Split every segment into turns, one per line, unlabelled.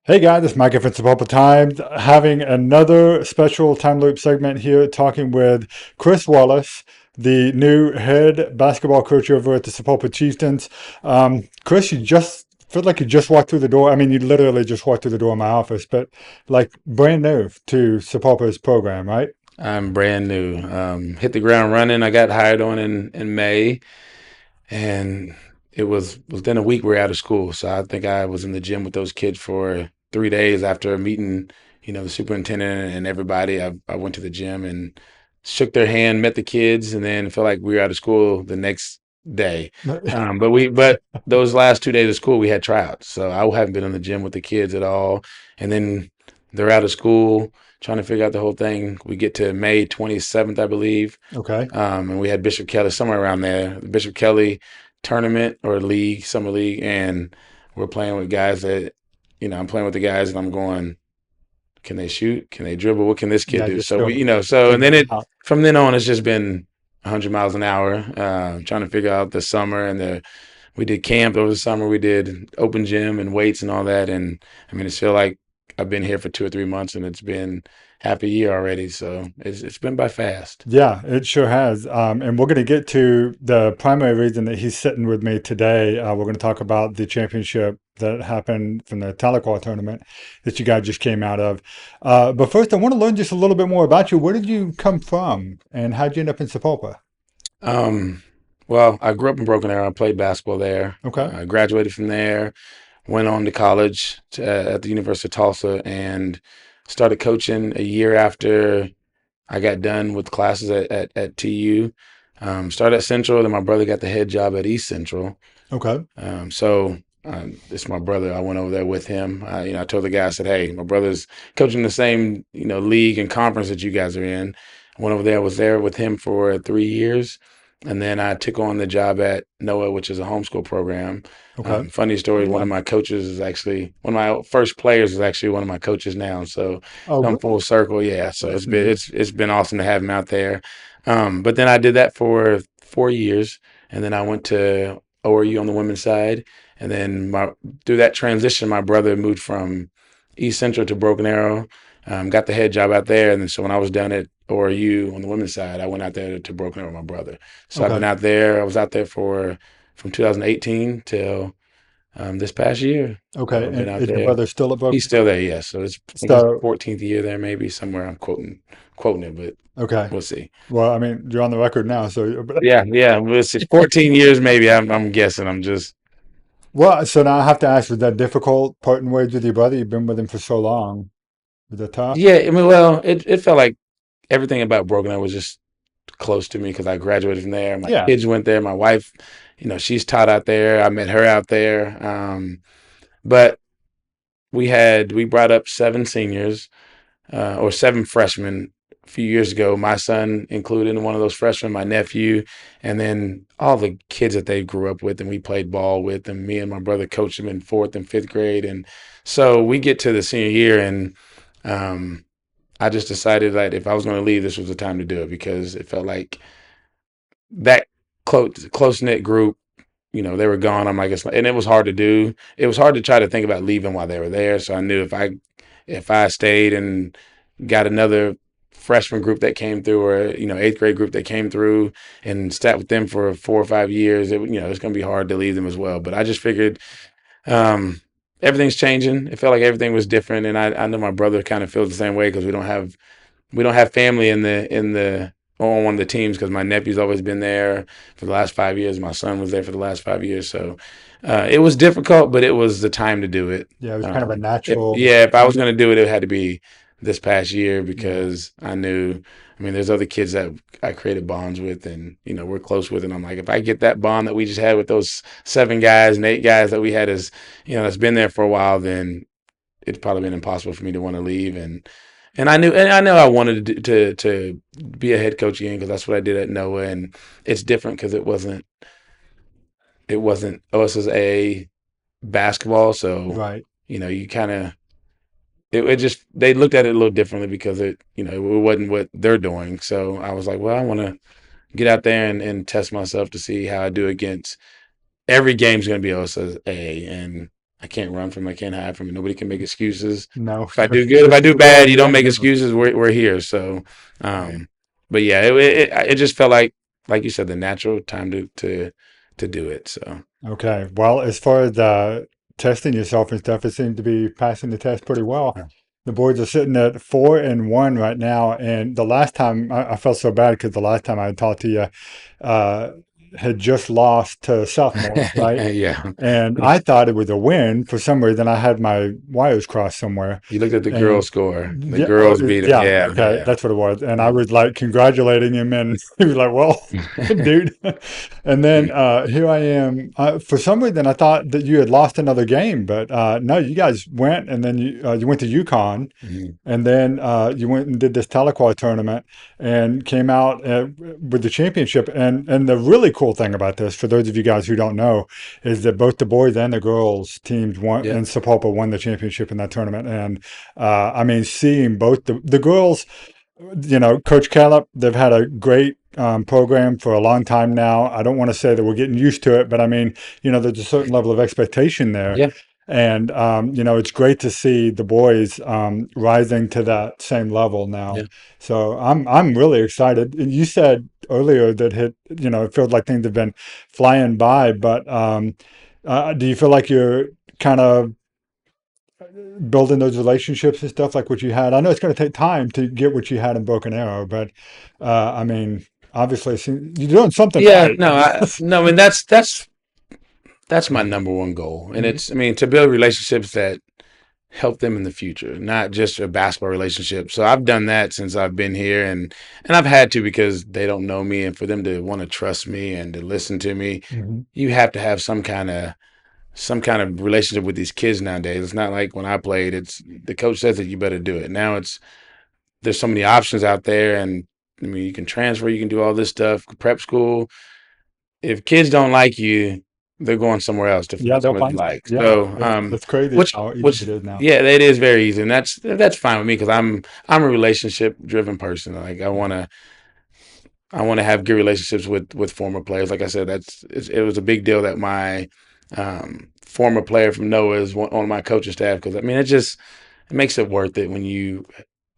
Hey guys, it's Mike from Sapulpa Times, having another special time loop segment here, talking with Chris Wallace, the new head basketball coach over at the Sapulpa Chieftains. Chris, you just feel like you just walked through the door. I mean, you literally just walked through the door of my office, but like brand new to Sapulpa's program, right?
I'm brand new. Hit the ground running. I got hired on in May, and it was within a week we were out of school. So I think I was in the gym with those kids for 3 days after meeting, the superintendent and everybody. I went to the gym and shook their hand, met the kids, and then felt like we were out of school the next day. But those last 2 days of school we had tryouts, so I haven't been in the gym with the kids at all. And then they're out of school trying to figure out the whole thing. We get to May 27th, I believe,
Okay.
and we had Bishop Kelly somewhere around there, the Bishop Kelly tournament or league, summer league, and we're playing with guys that, I'm playing with the guys and I'm going, can they shoot? Can they dribble? What can this kid
Yeah,
do?
you're
So we,
still
so and then
figuring it
it
out.
from then on, it's just been 100 miles an hour, trying to figure out the summer and we did camp over the summer. We did open gym and weights and all that. And I mean, it's feel like I've been here for 2 or 3 months and it's been half a year already. So it's been by fast.
Yeah, it sure has. And we're going to get to the primary reason that he's sitting with me today. We're going to talk about the championship that happened from the Tahlequah tournament that you guys just came out of. But first, I want to learn just a little bit more about you. Where did you come from, and how'd you end up in Sapulpa?
Um, well, I grew up in Broken Arrow. I played basketball there.
Okay.
I graduated from there, went on to college at the University of Tulsa, and started coaching a year after I got done with classes at TU. Started at Central, then my brother got the head job at East Central.
Okay.
It's my brother. I went over there with him. I told the guy, I said, "Hey, my brother's coaching the same, league and conference that you guys are in." I went over there. Was there with him for 3 years, and then I took on the job at NOAA, which is a homeschool program.
Okay.
Funny story. One of
Yeah.
my coaches is actually one of my first players is actually one of my coaches now. So
Oh,
come
really?
full circle. Yeah. So
That's neat.
it's been awesome to have him out there. But then I did that for 4 years, and then I went to ORU on the women's side. And then through that transition, my brother moved from East Central to Broken Arrow, got the head job out there. And then so when I was down at ORU on the women's side, I went out there to Broken Arrow with my brother. So I've been
Okay.
out there. I was out there from 2018 till this past year. So
Okay.
I've been
And
out
is your
there.
brother still at
He's
Broken
still
Arrow?
there, yes. So it's I think his
So,
14th year there, maybe somewhere. I'm quoting it, but
okay.
we'll see.
Well, I mean, you're on the record now, so.
Yeah, yeah, we'll see. 14 years, maybe. I'm guessing. I'm just
Well, so now I have to ask, was that difficult parting ways with your brother? You've been with him for so long. Was that tough?
yeah. I mean, well, it felt like everything about Broken Arrow was just close to me because I graduated from there. My
Yeah.
kids went there. My wife, she's taught out there. I met her out there. But we brought up seven seniors or seven freshmen a few years ago. My son included in one of those freshmen, my nephew, and then all the kids that they grew up with and we played ball with. And me and my brother coached them in fourth and fifth grade. And so we get to the senior year and um, I just decided that if I was going to leave, this was the time to do it because it felt like that close knit group. They were gone. I'm like, and it was hard to do. It was hard to try to think about leaving while they were there. So I knew if I stayed and got another freshman group that came through, or eighth grade group that came through, and sat with them for 4 or 5 years, it's going to be hard to leave them as well. But I just figured um, everything's changing. It felt like everything was different, and I know my brother kind of feels the same way because we don't have family in the on one of the teams because my nephew's always been there for the last 5 years. My son was there for the last 5 years. So it was difficult, but it was the time to do it.
Yeah, it was kind of a natural
Yeah, if I was
time.
going to do it, it had to be this past year
Yeah.
because I knew. I mean, there's other kids that I created bonds with, and we're close with. And I'm like, if I get that bond that we just had with those 7 guys and 8 guys that we had, as that's been there for a while, then it's probably been impossible for me to want to leave. And I know I wanted to be a head coach again because that's what I did at Noah, and it's different because it wasn't OSSAA basketball, so
Right.
you kind of it just they looked at it a little differently because it wasn't what they're doing. So I was like, well, I want to get out there and test myself to see how I do against every game's going to be OSSAA, and I can't run from it. I can't hide from it. Nobody can make excuses.
No,
If I do good, if
this
I
is
do
the
bad,
world
you
we
don't
live
make
in.
excuses. We're here. So,
Right.
but yeah, it just felt like you said, the natural time to do it. So
Okay. Well, as far as testing yourself and stuff, it seems to be passing the test pretty well. The boys are sitting at 4-1 right now, and the last time I felt so bad because the last time I talked to you, uh, had just lost to sophomore, right?
yeah,
And I thought it was a win for some reason. I had my wires crossed somewhere,
you looked at the girls'
and
score. The
yeah, oh,
girls beat him.
yeah,
Yeah,
okay,
yeah.
that's what it was. And I was like congratulating him, and he was like, "Well, dude." And then here I am. For some reason, I thought that you had lost another game, but no, you guys went, and then you went to UConn,
Mhm.
and then you went and did this Tahlequah tournament and came out with the championship. And the really cool thing about this, for those of you guys who don't know, is that both the boys and the girls teams won,
Yeah,
and Sapulpa won the championship in that tournament. And I mean, seeing both the girls, Coach Callup, they've had a great program for a long time now. I don't want to say that we're getting used to it, but I mean, there's a certain level of expectation there.
yeah,
And it's great to see the boys rising to that same level now.
yeah.
So I'm really excited. And you said earlier that it feels like things have been flying by, but do you feel like you're kind of building those relationships and stuff like what you had? I know it's going to take time to get what you had in Broken Arrow, but I mean, obviously you're doing something
Yeah,
right.
no, no, I mean that's my number one goal, and
Mhm.
it's I mean to build relationships that help them in the future, not just a basketball relationship. So I've done that since I've been here, and I've had to because they don't know me, and for them to want to trust me and to listen to me,
Mhm.
you have to have some kind of relationship with these kids nowadays. It's not like when I played. It's the coach says that you better do it. Now it's there's so many options out there, and I mean you can transfer, you can do all this stuff, prep school. If kids don't like you, they're going somewhere else to
Yeah,
find
they'll
somebody they
find.
like.
Yeah,
So,
it's crazy
which
how easy
which
it is now.
yeah, it is very easy, and that's fine with me because I'm a relationship driven person. Like I want to have good relationships with former players. Like I said, it was a big deal that my former player from Noah is on my coaching staff because I mean it makes it worth it when you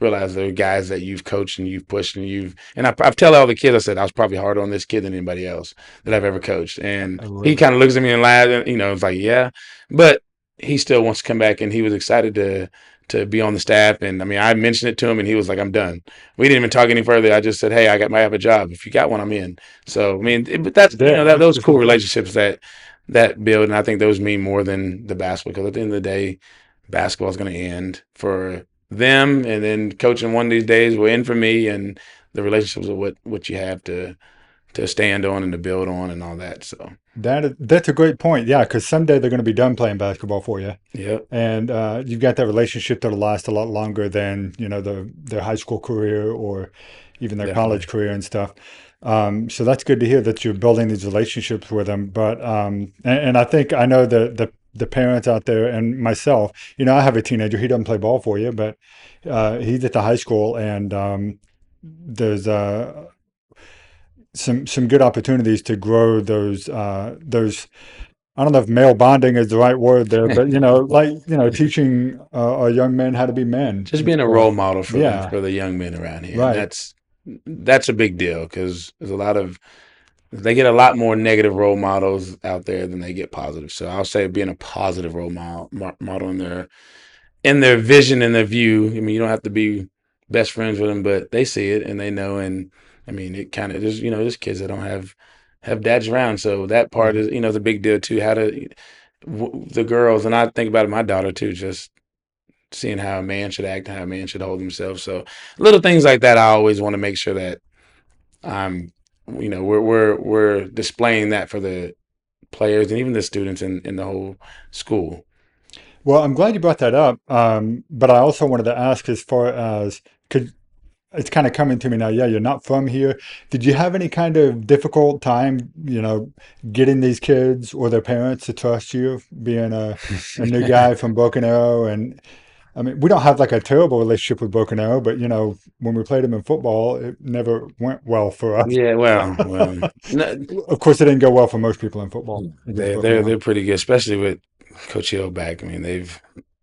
realize there are guys that you've coached and you've pushed and I've tell all the kids I said I was probably harder on this kid than anybody else that I've ever coached, and he
Really.
kind of looks at me and laughs and it's like yeah, but he still wants to come back and he was excited to be on the staff, and I mean I mentioned it to him and he was like I'm done. We didn't even talk any further. I just said hey might have a job if you got one I'm in. So I mean but that's
Yeah,
those
this is
cool
great.
relationships that build, and I think those mean more than the basketball because at the end of the day basketball is going to end for them, and then coaching one of these days will end for me, and the relationships are what you have to stand on and to build on and all that. So
That's a great point. Yeah, because someday they're going to be done playing basketball for you,
yep,
and you've got that relationship that'll last a lot longer than their high school career or even their college
definitely.
career and stuff. So that's good to hear that you're building these relationships with them. But and I think I know the parents out there and myself. I have a teenager. He doesn't play ball for you, but he's at the high school, and there's some good opportunities to grow those. I don't know if male bonding is the right word there, but teaching our young men how to be men.
Just being a
Or
role model
yeah,
for the young men around here, and
right.
that's a big deal because there's a lot of they get a lot more negative role models out there than they get positive. So I'll say being a positive role model in their vision and their view. I mean, you don't have to be best friends with them, but they see it and they know. And I mean, it kind of there's kids that don't have dads around, so that part
Mhm.
is is a big deal too. How to the girls, and I think about it, my daughter too, just seeing how a man should act and how a man should hold himself. So little things like that, I always want to make sure that I'm, we're displaying that for the players and even the students in the whole school.
Well, I'm glad you brought that up. But I also wanted to ask, as far as could it's kind of coming to me now. Yeah, you're not from here. Did you have any kind of difficult time, getting these kids or their parents to trust you, being a new guy from Broken Arrow? And I mean, we don't have like a terrible relationship with Broken Arrow, but when we played them in football, it never went well for us.
Yeah, well, no,
Of course, it didn't go well for most people in football against Broken Arrow.
they're pretty good, especially with Coach Hill back. I mean,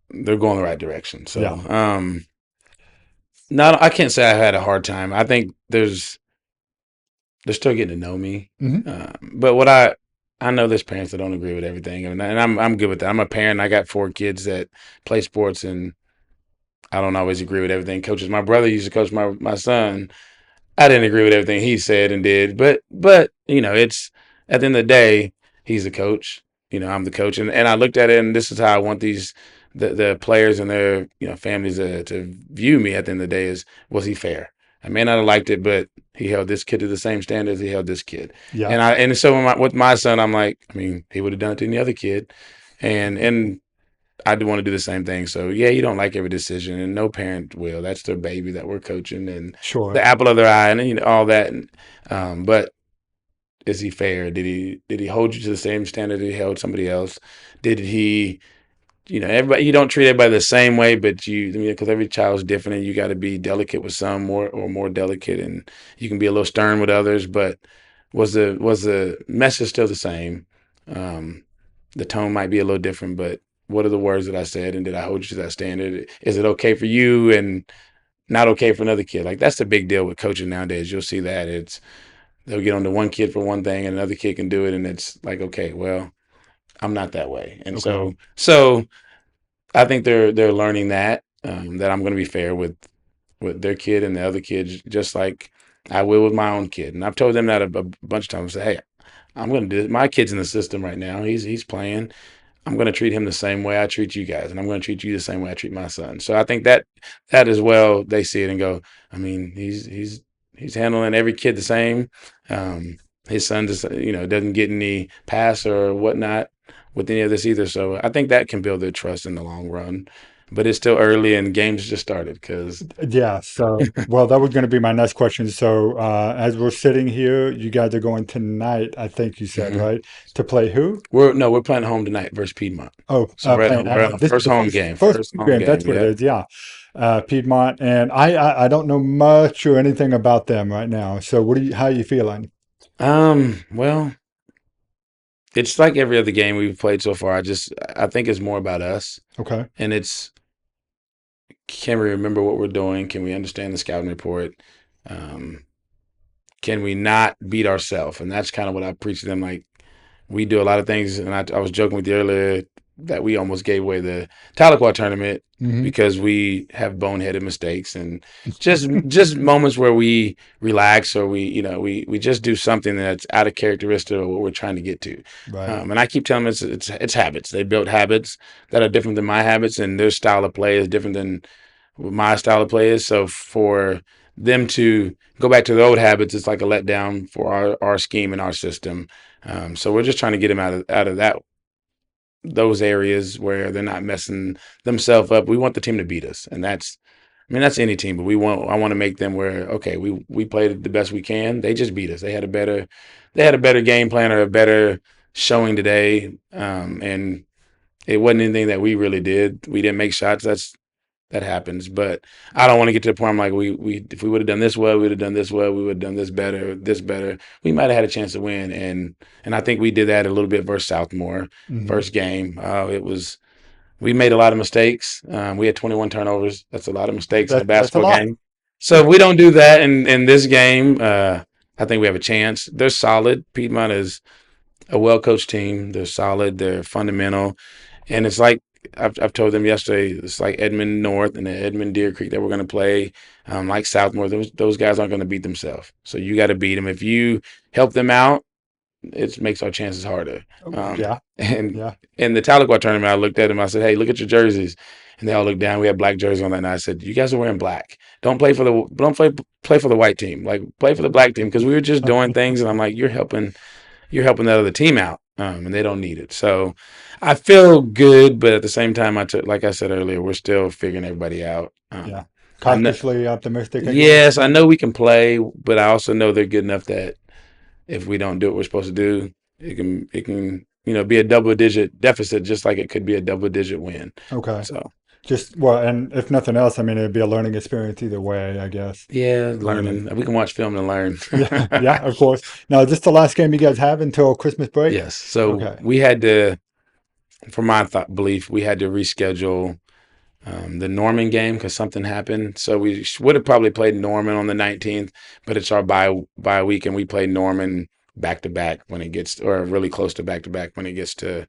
they're going the right direction. So,
Yeah.
no, I can't say I had a hard time. I think they're still getting to know me.
Hmm.
But I know there's parents that don't agree with everything, and I'm good with that. I'm a parent. I got 4 kids that play sports, and I don't always agree with everything coaches. My brother used to coach my son. I didn't agree with everything he said and did, but it's at the end of the day, he's the coach. I'm the coach, and I looked at it, and this is how I want the players and their families to view me. At the end of the day, is was he fair? I may not have liked it, but he held this kid to the same standards he held this kid,
Yeah.
and so with my son, I'm like, I mean, he would have done it to any other kid, and I do want to do the same thing. So yeah, you don't like every decision, and no parent will. That's their baby that we're coaching, and
Sure.
the apple of their eye, and all that. But is he fair? Did he hold you to the same standard that he held somebody else? Did he? Everybody. You don't treat everybody the same way, but because every child's different, and you got to be delicate with some more delicate, and you can be a little stern with others. But was the message still the same? Um, the tone might be a little different, but what are the words that I said, and did I hold you to that standard? Is it okay for you and not okay for another kid? Like that's the big deal with coaching nowadays. You'll see that they'll get on to one kid for one thing, and another kid can do it, and it's like, okay, well, I'm not that way, and
Okay.
so I think they're learning that I'm going to be fair with their kid and the other kids, just like I will with my own kid, and I've told them that a bunch of times. Say, hey, I'm going to do it. My kid's in the system right now. He's playing. I'm going to treat him the same way I treat you guys, and I'm going to treat you the same way I treat my son. So I think that as well, they see it and go, I mean, he's handling every kid the same. His son just doesn't get any pass or whatnot with any of this either. So I think that can build their trust in the long run. But it's still early and games just started because
Yeah. So, well, that was going to be my next question. So, as we're sitting here, you guys are going tonight, I think you said, right? To play who?
we're playing home tonight versus Piedmont.
Oh,
So we're at
playing
home. We're
at
at
home.
home.
This is
First
the
home
first
game.
first
First
home
home
game. That's
game.
what it
Yep.
is. Yeah. Piedmont, and I don't know much or anything about them right now. So, how are you feeling?
Well, it's like every other game we've played so far. I think it's more about us,
Okay.
and it's can we remember what we're doing? Can we understand the scouting report? Um, can we not beat ourselves? And that's kind of what I preach to them. Like we do a lot of things, and I was joking with you earlier that we almost gave away the Tahlequah tournament
Hmm.
because we have boneheaded mistakes and just moments where we relax or we just do something that's out of characteristic of what we're trying to get to.
Right.
And I keep telling them it's habits. They built habits that are different than my habits, and their style of play is different than what my style of play is. So for them to go back to the old habits, it's like a letdown for our scheme and our system. So we're just trying to get them out of those areas where they're not messing themselves up. We want the team to beat us, and that's any team, but I want to make them where okay, we played the best we can. They just beat us. They had a better game plan or a better showing today, and it wasn't anything that we really did. We didn't make shots. That happens, but I don't want to get to the point. I'm like, we if we would have done this well, we would have done this well, we would have done this better, we might have had a chance to win, and I think we did that a little bit versus Southmore
Hmm.
first game. It was we made a lot of mistakes. We had 21 turnovers. That's a lot of mistakes in a
That's a
basketball
lot.
game. So if we don't do that in this game, I think we have a chance. They're solid. Piedmont is a well coached team. They're solid. They're fundamental. And it's like I've told them yesterday, it's like Edmond North and the Edmond Deer Creek that we're going to play, like Southmore. Those guys aren't going to beat themselves. So you got to beat them. If you help them out, it makes our chances harder.
Yeah.
And
Yeah.
in the Tahlequah tournament, I looked at them. I said, "Hey, look at your jerseys." And they all looked down. We had black jerseys on that night. I said, "You guys are wearing black. Don't play for the white team. Like play for the black team." Because we were just doing things, and I'm like, "You're helping that other team out, and they don't need it." So I feel good, but at the same time, like I said earlier, we're still figuring everybody out.
Yeah.
I know,
Cautiously optimistic, I guess.
yes, I know we can play, but I also know they're good enough that if we don't do what we're supposed to do, it can be a double digit deficit, just like it could be a double digit win.
Okay.
So
Just well, and if nothing else, I mean, it'd be a learning experience either way, I guess.
yeah,
Um,
learning. We can watch film and learn.
yeah, yeah, of course. Now, is this the last game you guys have until Christmas break?
Yes. So
Okay.
we had to. for my belief, we had to reschedule the Norman game because something happened. So we would have probably played Norman on the 19th, but it's our bye week, and we play Norman back to back when it gets, or really close to back when it gets to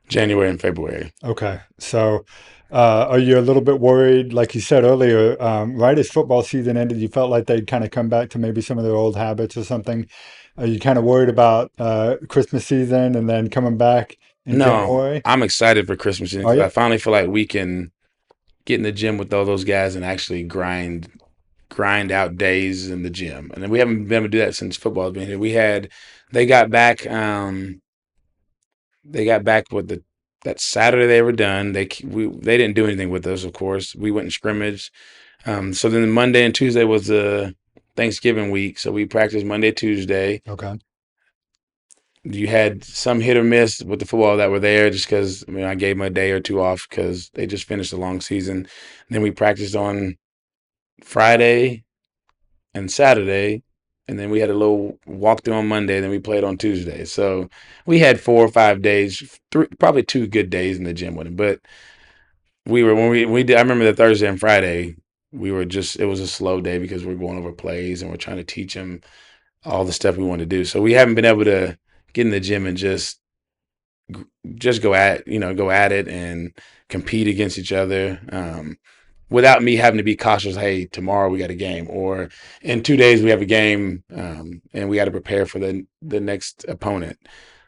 January and February.
Okay. So, are you a little bit worried, like you said earlier, right as football season ended, you felt like they'd kind of come back to maybe some of their old habits or something? Are you kind of worried about Christmas season and then coming back in
No,
January?
I'm excited for Christmas
Oh,
because I
yeah.
finally feel like we can get in the gym with all those guys and actually grind out days in the gym. And then we haven't been able to do that since football's been here. We had they got back they got back with that Saturday they were done. They didn't do anything with us, of course. We went and scrimmaged. So then Monday and Tuesday was the Thanksgiving week. So we practiced Monday, Tuesday.
Okay.
You had some hit or miss with the football that were there just because I gave them a day or two off because they just finished a long season. And then we practiced on Friday and Saturday, and then we had a little walkthrough on Monday. Then we played on Tuesday. So we had 4 or 5 days, probably 2 good days in the gym with him. But we were when we did. I remember the Thursday and Friday. We were just it was a slow day because we're going over plays and we're trying to teach him all the stuff we want to do. So we haven't been able to get in the gym and just go at it and compete against each other. Without me having to be cautious. Hey, tomorrow we got a game, or in 2 days we have a game, and we got to prepare for the next opponent.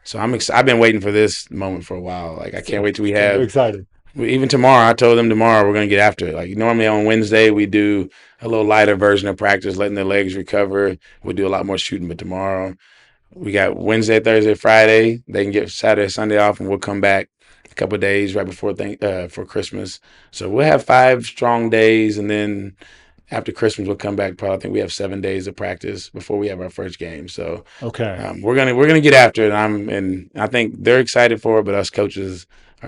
So I've been waiting for this moment for a while. Like I can't
So,
wait till we
so you're
have
excited.
even tomorrow. I told them tomorrow we're gonna get after it. Like normally on Wednesday we do a little lighter version of practice, letting their legs recover. We do a lot more shooting, but tomorrow we got Wednesday, Thursday, Friday. They can get Saturday, Sunday off, and we'll come back a couple of days right before for Christmas. So we'll have 5 strong days, and then after Christmas we'll come back. Probably I think we have 7 days of practice before we have our first game. So
Okay.
we're gonna get after it. And I think they're excited for it, but us coaches,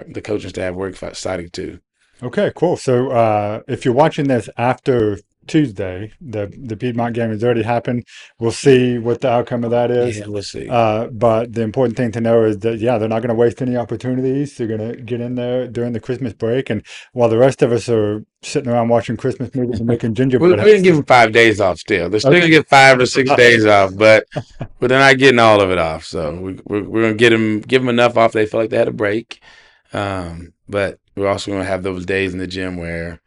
the coaching staff, we're excited too.
Okay, cool. So, if you're watching this after Tuesday, the Piedmont game has already happened. We'll see what the outcome of that is.
Yeah, we'll see.
But the important thing to know is that, yeah, they're not going to waste any opportunities. They're going to get in there during the Christmas break. And while the rest of us are sitting around watching Christmas movies and making
We're
gingerbread
gonna give
houses.
them 5 days off. Still, they're still
Okay.
gonna get 5 or 6 days off, but they're not getting all of it off. So we're gonna give them enough off. They feel like they had a break, but we're also gonna have those days in the gym where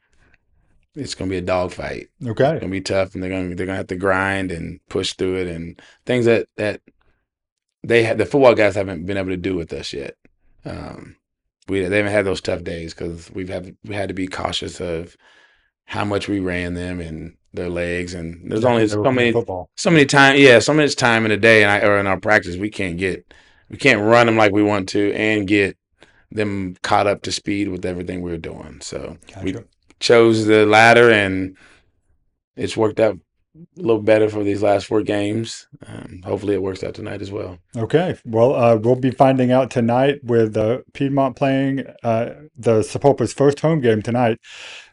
it's gonna be a dogfight. It's
Okay.
gonna be tough, and they're gonna have to grind and push through it, and things that the football guys haven't been able to do with us yet. Um, they haven't had those tough days because we had to be cautious of how much we ran them and their legs, and there's
Yeah,
only
because they were playing football.
so much time in a day, and or in our practice we can't run them like we want to and get them caught up to speed with everything we were doing. So we
Gotcha.
chose the latter, and it's worked out a little better for these last 4 games. Hopefully, it works out tonight as well.
Okay. Well, we'll be finding out tonight with Piedmont playing the Sapulpa's first home game tonight.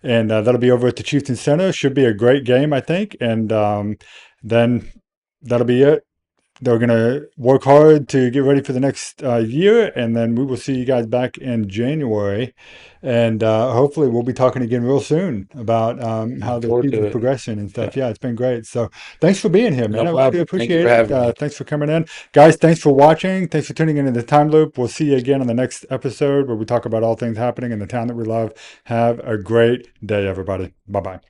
And that'll be over at the Chieftain Center. Should be a great game, I think. And then that'll be it. They're going to work hard to get ready for the next year, and then we will see you guys back in January. And hopefully, we'll be talking again real soon about how
Look
the
forward to
season's
it.
progressing and
Yeah,
stuff. Yeah, it's been great. So, thanks for being here, man.
no
I really do
problem. Thank you
appreciate
for
it.
having me.
Thanks for coming in, guys. Thanks for watching. Thanks for tuning into the Time Loop. We'll see you again on the next episode where we talk about all things happening in the town that we love. Have a great day, everybody. Bye bye.